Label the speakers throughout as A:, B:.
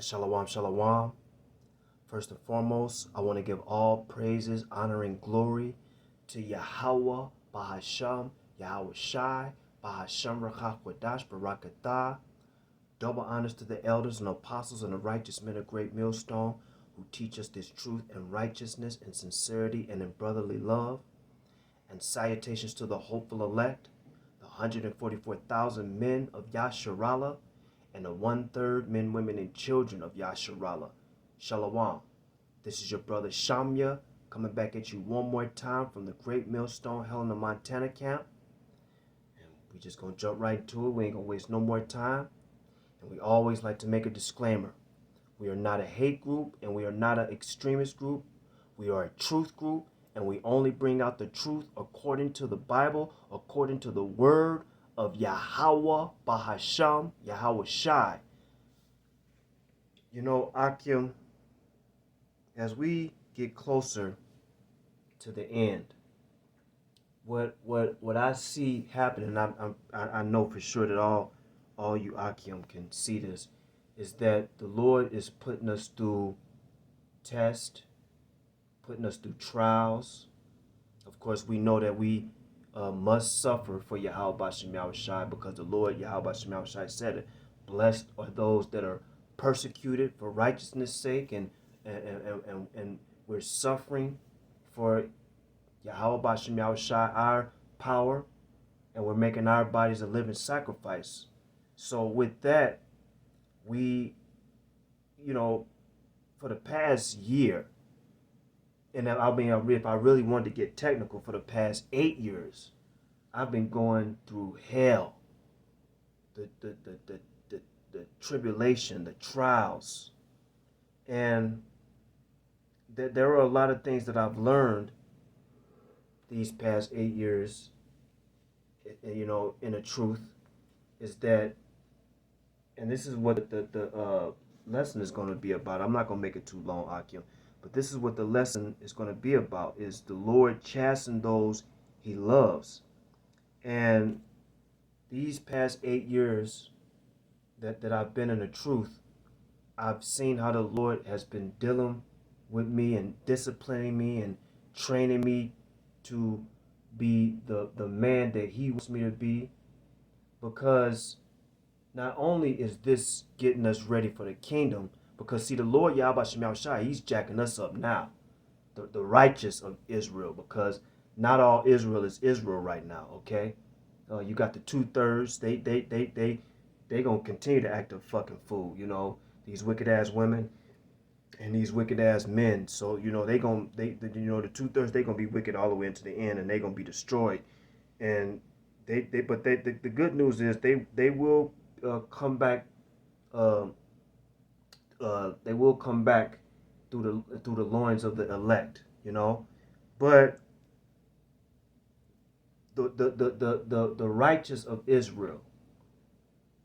A: Shalom, shalom. First and foremost, I want to give all praises, honor, and glory to Yahweh, Bahasham, Yahweh Shai, Bahasham Rachakwadash, Barakatah. Double honors to the elders and apostles and the righteous men of Great Millstone who teach us this truth and righteousness and sincerity and in brotherly love. And salutations to the hopeful elect, the 144,000 men of Yasharallah, and the 1/3 men, women, and children of Yasharallah. Shalom. This is your brother Shamya coming back at you one more time from the Great Millstone Helena, Montana camp. And we just gonna jump right into it. We ain't gonna waste no more time. And we always like to make a disclaimer. We are not a hate group and we are not an extremist group. We are a truth group and we only bring out the truth according to the Bible, according to the word of Yahweh, Bahasham, Yahweh Shai. You know, Akim, as we get closer to the end, what I see happening, I know for sure that all you Akim can see this, is that the Lord is putting us through tests, putting us through trials. Of course, we know that we must suffer for Yahweh Bashem Yahweh Shai because the Lord Yahweh Bashem Yahweh Shai said it. Blessed are those that are persecuted for righteousness' sake, and we're suffering for Yahweh Bashem Yahweh Shai, our power, and we're making our bodies a living sacrifice. So with that, we, for the past year, and I mean, if I really wanted to get technical, for the past 8 years, I've been going through hell, the tribulation, the trials, and there are a lot of things that I've learned these past 8 years. In the truth, is that, and this is what the lesson is going to be about. I'm not going to make it too long, Akim. But this is what the lesson is going to be about, is the Lord chastening those he loves. And these past 8 years that I've been in the truth, I've seen how the Lord has been dealing with me and disciplining me and training me to be the man that he wants me to be. Because not only is this getting us ready for the kingdom, because see, the Lord Yahweh Shemel Shai, he's jacking us up now, the righteous of Israel, because not all Israel is Israel right now. Okay, you got the 2/3. They gonna continue to act a fucking fool. These wicked ass women and these wicked ass men. So the 2/3, they gonna be wicked all the way into the end, and they gonna be destroyed. And the good news is they will come back. They will come back through the loins of the elect. But the righteous of Israel,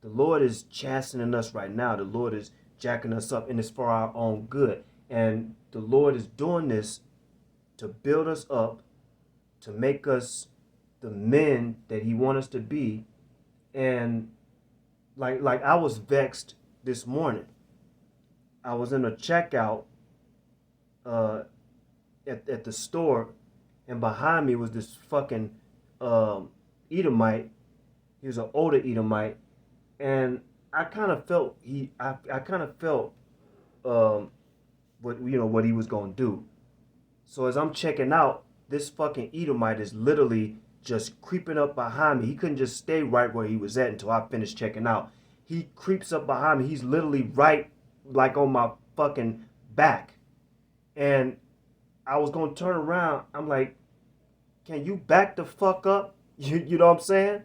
A: the Lord is chastening us right now. The Lord is jacking us up, and it's for our own good. And the Lord is doing this to build us up, to make us the men that he wants us to be. And like I was vexed this morning. I was in a checkout at the store, and behind me was this fucking Edomite. He was an older Edomite, and I kind of felt what he was gonna do. So as I'm checking out, this fucking Edomite is literally just creeping up behind me. He couldn't just stay right where he was at until I finished checking out. He creeps up behind me. He's literally right like on my fucking back. And I was gonna turn around. I'm like, can you back the fuck up? You know what I'm saying?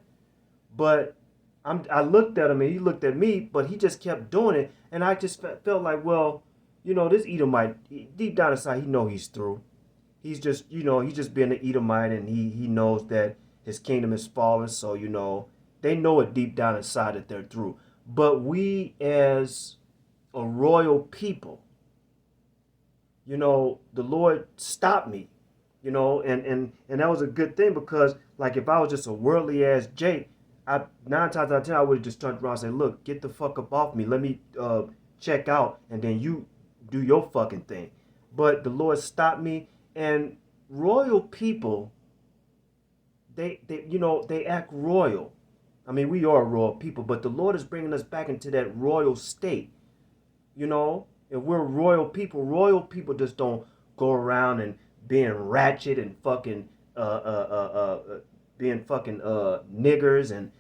A: But I looked at him and he looked at me, but he just kept doing it. And I just felt like, well, this Edomite, deep down inside, he know he's through. He's just, he's just being an Edomite, and he knows that his kingdom is fallen. So, they know it deep down inside that they're through. But we as a royal people, the Lord stopped me, and that was a good thing, because like if I was just a worldly ass Jake, 9 times out of 10 I would have just turned around and said, look, get the fuck up off me. Let me check out, and then you do your fucking thing. But the Lord stopped me, and royal people, they act royal. I mean, we are royal people, but the Lord is bringing us back into that royal state. You know, if we're royal people just don't go around and being ratchet and fucking being fucking niggers and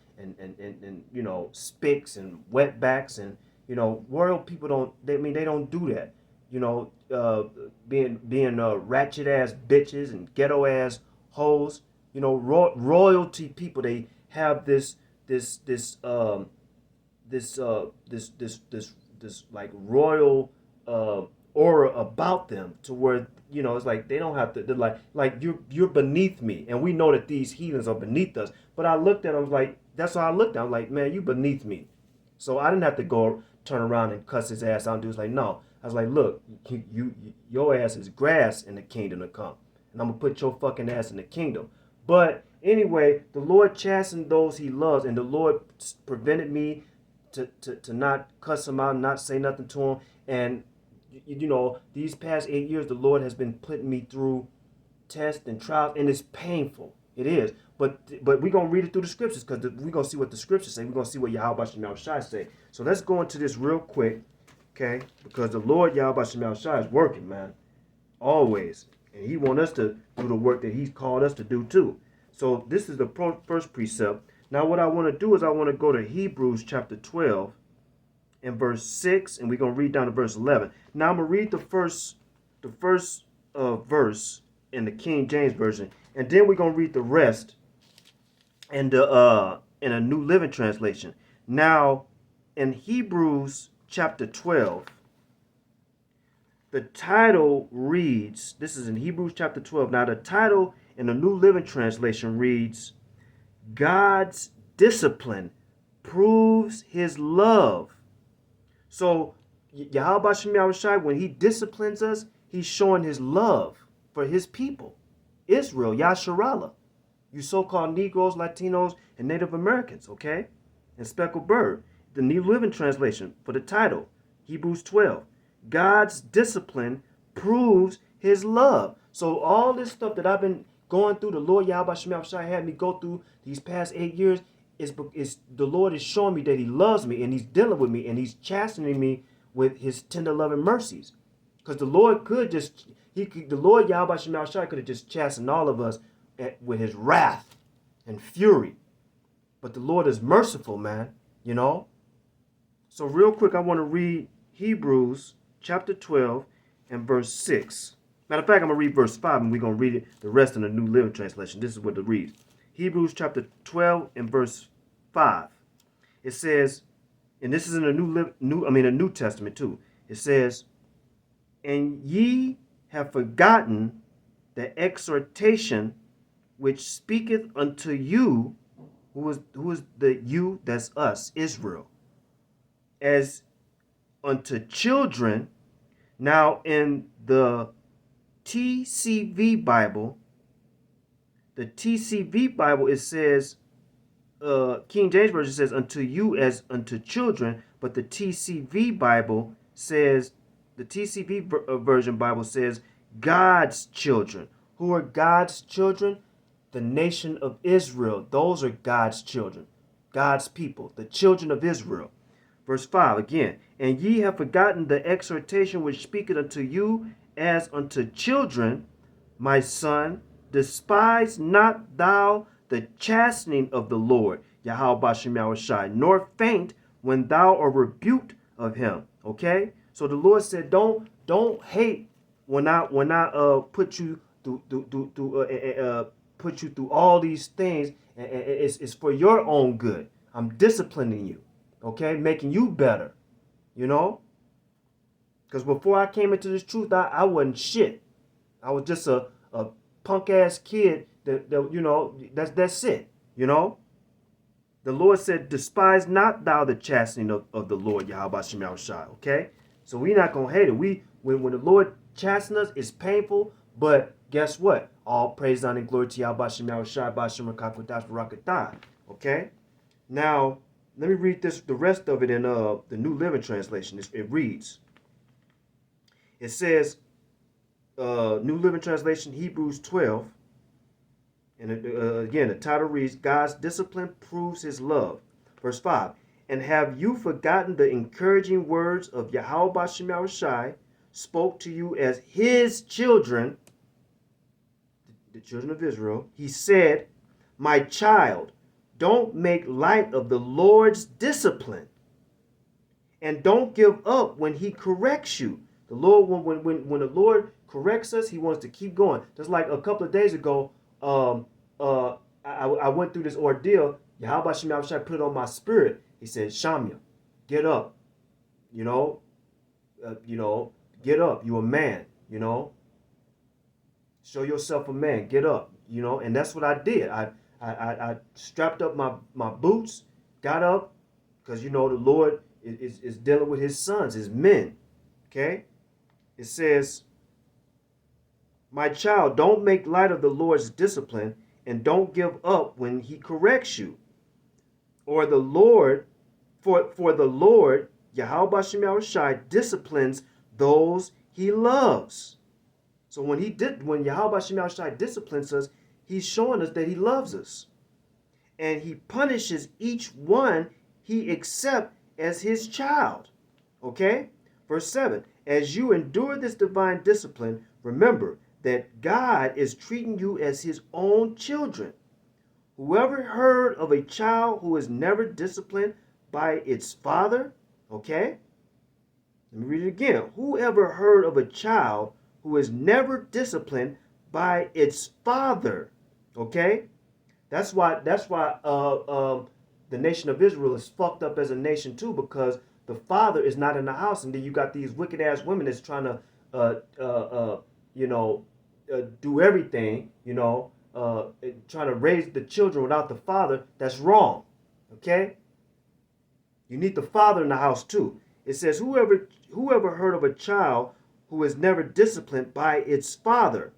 A: you know, spicks and wetbacks, and you know, royal people they don't do that. You know, being ratchet ass bitches and ghetto ass hoes. You know, royalty people, they have this this um this like royal aura about them, to where, you know, it's like they don't have to, they're like you're beneath me, and we know that these heathens are beneath us. But I looked at them, like, that's how I looked at them, like, man, you beneath me. So I didn't have to go turn around and cuss his ass out and do. It's like, no. I was like, look, your ass is grass in the kingdom to come, and I'm gonna put your fucking ass in the kingdom. But anyway, the Lord chastened those he loves, and the Lord prevented me to not cuss him out, not say nothing to him. And, you know, these past 8 years, the Lord has been putting me through tests and trials, and it's painful. It is. But we're going to read it through the scriptures, because we're going to see what the scriptures say. We're going to see what Yahweh Shemel Shai say. So let's go into this real quick, okay? Because the Lord Yahweh Shemel Shai is working, man. Always. And he wants us to do the work that he's called us to do too. So this is the first precept. Now what I want to do is I want to go to Hebrews chapter 12 and verse 6, and we're going to read down to verse 11. Now I'm going to read the first verse in the King James Version, and then we're going to read the rest in a New Living Translation. Now, in Hebrews chapter 12, the title reads, this is in Hebrews chapter 12. Now the title in the New Living Translation reads, God's discipline proves his love. So Yahweh Shemel Shai, when he disciplines us, he's showing his love for his people, Israel, Yasharallah, you so-called Negroes, Latinos, and Native Americans, okay? And Speckled Bird, the New Living Translation for the title, Hebrews 12. God's discipline proves his love. So all this stuff that I've been going through, the Lord Yahweh Shemel Shai had me go through these past 8 years, is the Lord is showing me that he loves me, and he's dealing with me, and he's chastening me with his tender love and mercies. Because the Lord could just, the Lord Yahweh Shemel Shai could have just chastened all of us with his wrath and fury. But the Lord is merciful, man, you know. So real quick, I want to read Hebrews chapter 12 and verse 6. Matter of fact, I'm going to read verse 5, and we're going to read it, the rest in the New Living Translation. This is what it reads. Hebrews chapter 12 and verse 5. It says, and this is in the New Testament too. It says, and ye have forgotten the exhortation which speaketh unto you, who is the you, that's us, Israel, as unto children. Now in the TCV Bible, it says, King James Version says, unto you as unto children, but the TCV Bible says, the TCV version Bible says, God's children. Who are God's children? The nation of Israel. Those are God's children, God's people, the children of Israel. Verse 5 again, and ye have forgotten the exhortation which speaketh unto you as unto children, my son, despise not thou the chastening of the Lord, Yahweh Shemel Shai, nor faint when thou art rebuked of him. Okay? So the Lord said, don't hate when I put you through all these things. It's for your own good. I'm disciplining you, okay, making you better, you know. Because before I came into this truth, I wasn't shit. I was just a punk ass kid that you know, that's it, you know. The Lord said, despise not thou the chastening of the Lord Yahweh Shemel Shai, okay? So we're not going to hate it. When the Lord chastens us, it's painful, but guess what? All praise, honor, and glory to Yahweh Shemel Shai, Ba'ashem Rakakutash Barakatah, okay? Now, Let me read this, the rest of it in the New Living Translation. It reads, it says, New Living Translation, Hebrews 12. And again, the title reads, God's discipline proves his love. Verse 5. And have you forgotten the encouraging words of Yahweh Bashem Yahushai spoke to you as his children, the children of Israel? He said, my child, don't make light of the Lord's discipline, and don't give up when he corrects you. The Lord, when the Lord corrects us, he wants to keep going. Just like a couple of days ago, I went through this ordeal. Yahweh Shem Yahushua put it on my spirit. He said, Shamya, get up. You know, get up. You a man. You know, show yourself a man. Get up. You know, and that's what I did. I strapped up my boots, got up, because, you know, the Lord is dealing with his sons, his men. Okay? It says, my child, don't make light of the Lord's discipline, and don't give up when he corrects you. Or the Lord, for the Lord, Yahweh Bashem Yahushai, disciplines those he loves. So when Yahweh Bashem Yahushai disciplines us, he's showing us that he loves us. And he punishes each one he accepts as his child. Okay? Verse 7. As you endure this divine discipline, remember that God is treating you as his own children. Whoever heard of a child who is never disciplined by its father? Okay? Let me read it again. Whoever heard of a child who is never disciplined by its father? Okay? That's why the nation of Israel is fucked up as a nation too, because the father is not in the house, and then you got these wicked ass women that's trying to do everything, trying to raise the children without the father. That's wrong. Okay? You need the father in the house too. It says, whoever heard of a child who is never disciplined by its father?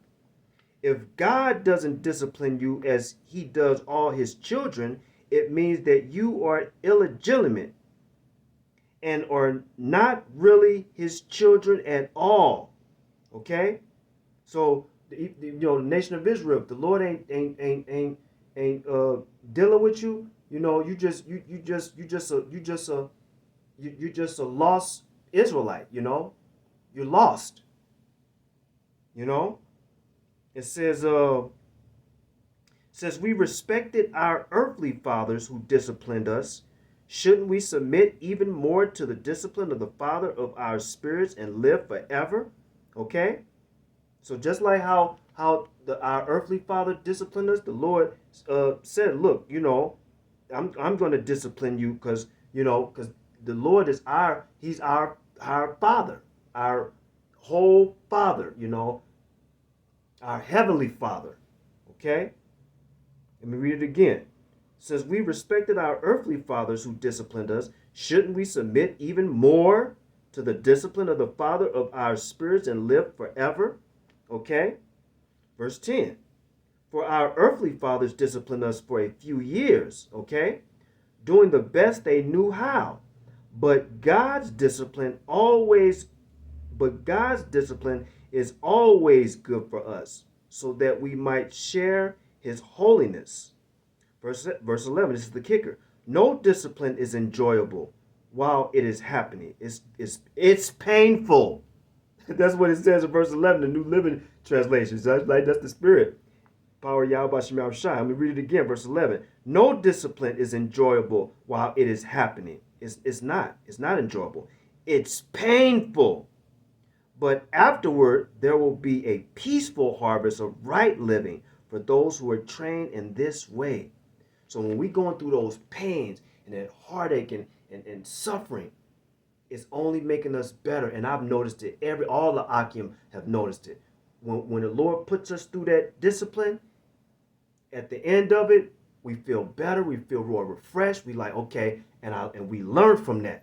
A: If God doesn't discipline you as he does all his children, it means that you are illegitimate and are not really his children at all. Okay? So the nation of Israel, if the Lord ain't dealing with you, you just a lost Israelite. You're lost. It says we respected our earthly fathers who disciplined us. Shouldn't we submit even more to the discipline of the Father of our spirits and live forever? Okay? So just like how our earthly father disciplined us, the Lord said, look, I'm going to discipline you because the Lord is he's our father, our whole father, our heavenly father. Okay? Let me read it again. Since we respected our earthly fathers who disciplined us, shouldn't we submit even more to the discipline of the Father of our spirits and live forever? Okay? Verse 10. For our earthly fathers disciplined us for a few years, okay? Doing the best they knew how. But God's discipline is always good for us, so that we might share his holiness. Verse 11, this is the kicker. No discipline is enjoyable while it is happening. It's painful. That's what it says in verse 11, the New Living Translation. That's the spirit. Power Yahweh Shem Yahushai. Let me read it again, verse 11. No discipline is enjoyable while it is happening. It's not. It's not enjoyable. It's painful. But afterward, there will be a peaceful harvest of right living for those who are trained in this way. So when we're going through those pains and that heartache and suffering, it's only making us better. And I've noticed it. All the Akim have noticed it. When the Lord puts us through that discipline, at the end of it, we feel better. We feel more refreshed. We like, okay, and we learn from that.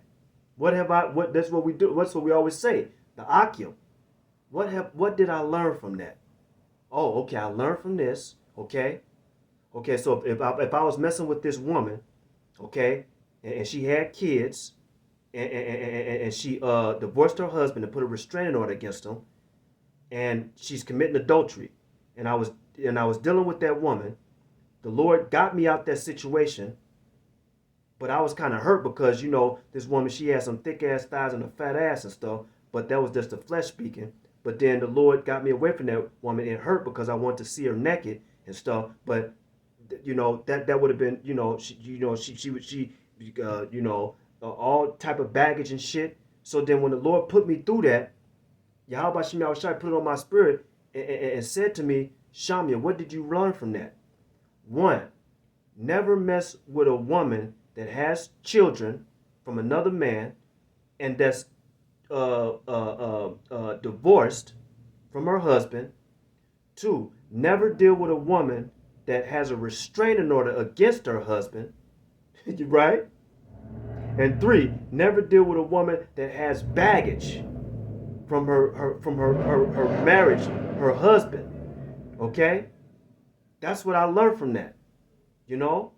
A: That's what we do. That's what we always say. The Akim. What did I learn from that? Oh, okay, I learned from this. Okay. Okay, so if I was messing with this woman, okay, and she had kids, and she divorced her husband and put a restraining order against him, and she's committing adultery. And I was dealing with that woman. The Lord got me out that situation, but I was kind of hurt because this woman, she had some thick ass thighs and a fat ass and stuff, but that was just the flesh speaking. But then the Lord got me away from that woman. It hurt because I wanted to see her naked and stuff. But that would have been all type of baggage and shit. So then when the Lord put me through that, Yahweh Shemel Shai put it on my spirit and said to me, Shamia, what did you learn from that? One, never mess with a woman that has children from another man and that's divorced from her husband. Two, never deal with a woman that has a restraining order against her husband, right? And three, never deal with a woman that has baggage from her marriage, her husband. Okay? That's what I learned from that. You know?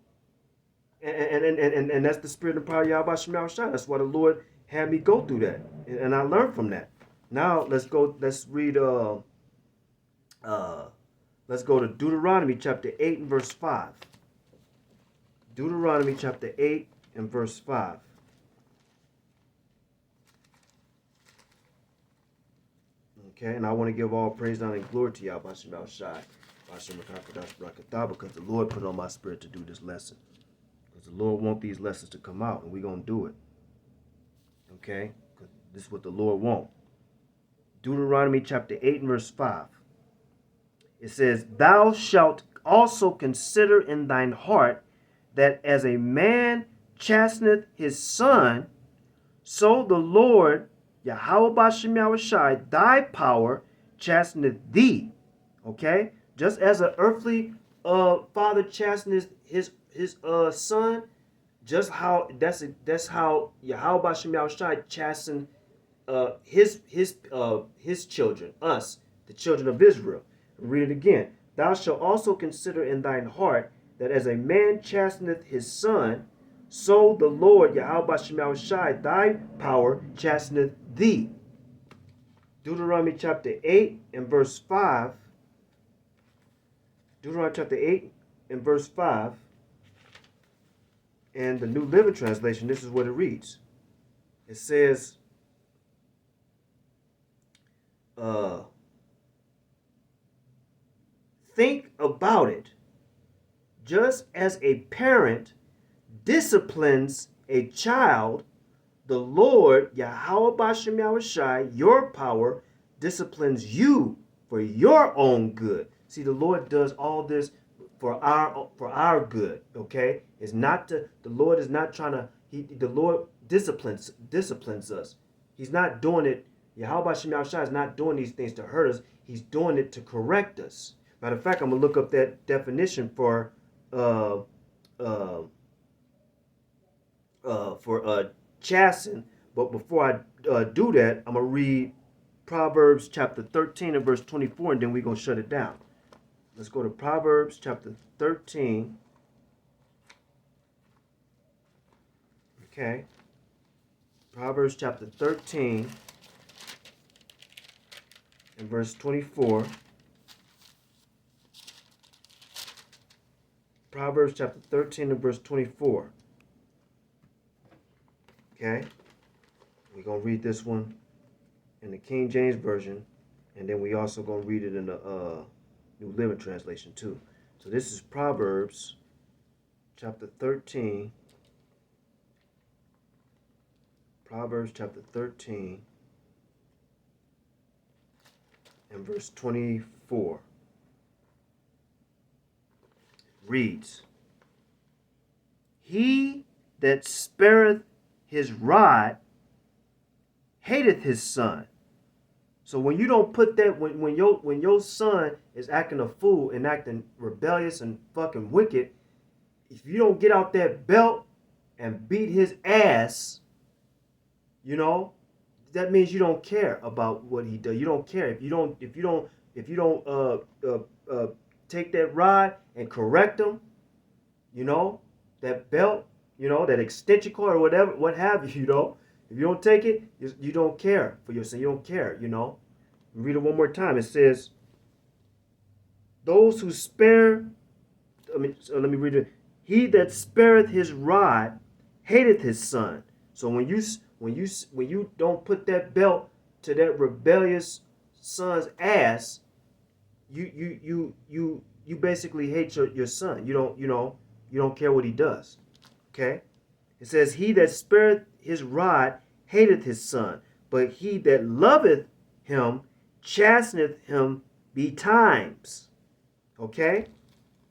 A: And that's the spirit and power of Yahweh Shemel Shai. That's why the Lord had me go through that. And I learned from that. Now let's read let's go to Deuteronomy chapter 8 and verse 5. Deuteronomy chapter 8 and verse 5. Okay, and I want to give all praise, honor, and glory to Yahweh Shemel Shai, because the Lord put on my spirit to do this lesson. Because the Lord wants these lessons to come out, and we're going to do it. Okay? Because this is what the Lord wants. Deuteronomy chapter 8 and verse 5. It says, Thou shalt also consider in thine heart that as a man chasteneth his son, so the Lord, Yahweh Shemel Shai, thy power chasteneth thee. Okay? Just as an earthly father chasteneth his son, just how that's how Yahweh Shemel Shai chastened his children, us, the children of Israel. Read it again. Thou shalt also consider in thine heart that as a man chasteneth his son, so the Lord Yahweh Shemel Shai, thy power chasteneth thee. Deuteronomy chapter 8 and verse 5. Deuteronomy chapter 8 and verse 5. And the New Living Translation, this is what it reads. It says, think about it. Just as a parent disciplines a child, the Lord, Yahweh Shemel Shai, your power, disciplines you for your own good. See, the Lord does all this for our good, okay? It's not the Lord is not trying to, the Lord disciplines us. He's not doing it, Yahweh Shemel Shai is not doing these things to hurt us. He's doing it to correct us. Matter of fact, I'm going to look up that definition for chasten. But before I do that, I'm going to read Proverbs chapter 13 and verse 24, and then we're going to shut it down. Let's go to Proverbs chapter 13. Okay. Proverbs chapter 13 and verse 24. Proverbs chapter 13 and verse 24. Okay? We're going to read this one in the King James Version, and then we also going to read it in the New Living Translation too. So this is Proverbs chapter 13. Proverbs chapter 13 and verse 24. Reads, He that spareth his rod hateth his son. So when you don't put that, when your son is acting a fool and acting rebellious and fucking wicked, if you don't get out that belt and beat his ass, that means you don't care about what he does. You don't care if you don't take that rod and correct him, that belt, that extension cord or whatever, what have you, If you don't take it, you don't care for your sin. You don't care. Read it one more time. It says, those who spare, let me read it. He that spareth his rod hateth his son. So when you don't put that belt to that rebellious son's ass, you basically hate your son. You don't care what he does. Okay? It says, he that spareth his rod hateth his son, but he that loveth him chasteneth him betimes. Okay?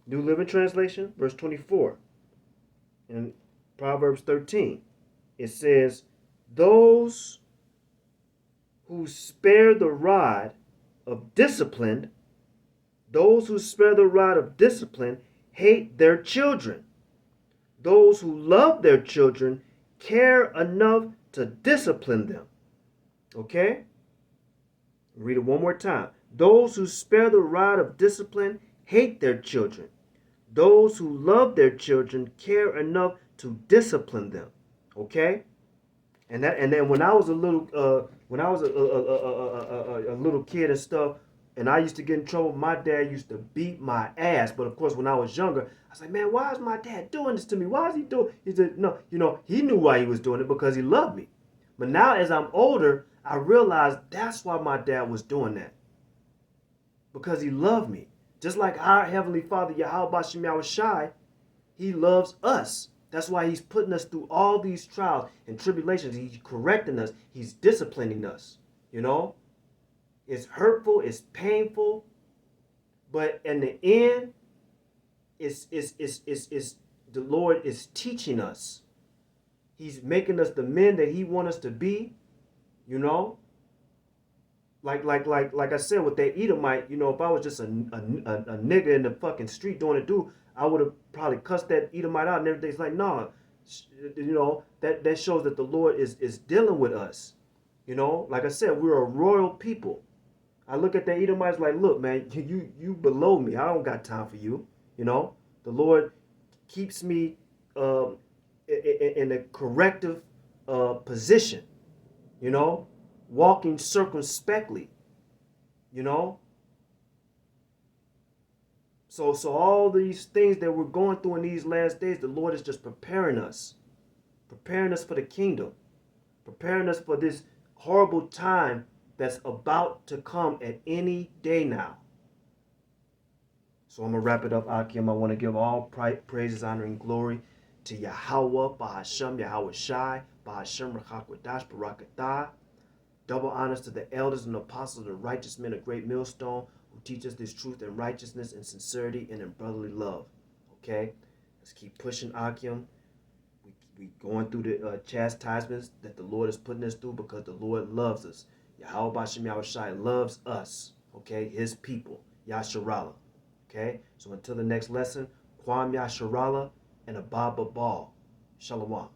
A: New Living Translation, verse 24. In Proverbs 13, it says, those who spare the rod of discipline, hate their children. Those who love their children care enough to discipline them. Okay? Read it one more time. Those who spare the rod of discipline hate their children. Those who love their children care enough to discipline them. Okay? And then when I was a little a little kid and stuff, and I used to get in trouble, my dad used to beat my ass. But of course, when I was younger, I was like, man, why is my dad doing this to me? Why is he doing? He said, no, he knew why he was doing it, because he loved me. But now, as I'm older, I realize that's why my dad was doing that, because he loved me. Just like our Heavenly Father, Yahweh Bashem Yahushai, he loves us. That's why he's putting us through all these trials and tribulations. He's correcting us. He's disciplining us. It's hurtful. It's painful. But in the end, it's the Lord is teaching us. He's making us the men that he wants us to be. Like I said with that Edomite, if I was just a nigga in the fucking street doing a do, I would have probably cussed that Edomite out and everything. It's like, no, that shows that the Lord is dealing with us. Like I said, we're a royal people. I look at that Edomite, like, look, man, you below me. I don't got time for you. The Lord keeps me in a corrective position. Walking circumspectly. So all these things that we're going through in these last days, the Lord is just preparing us for the kingdom, preparing us for this horrible time that's about to come at any day now. So I'm going to wrap it up, Akim. I want to give all praises, honor, and glory to Yahweh, Bahashem, Yahweh Shai, Bahashem, Rachakwadash, Barakatah. Double honors to the elders and apostles, the righteous men of great millstone, who teach us this truth and righteousness and sincerity and in brotherly love. Okay? Let's keep pushing, Akim. We going through the chastisements that the Lord is putting us through, because the Lord loves us. Yahweh Bashem Yahushai loves us. Okay? His people. Yasharala. Okay? So until the next lesson, Kwam Yasharala and Abba Babal. Shalom.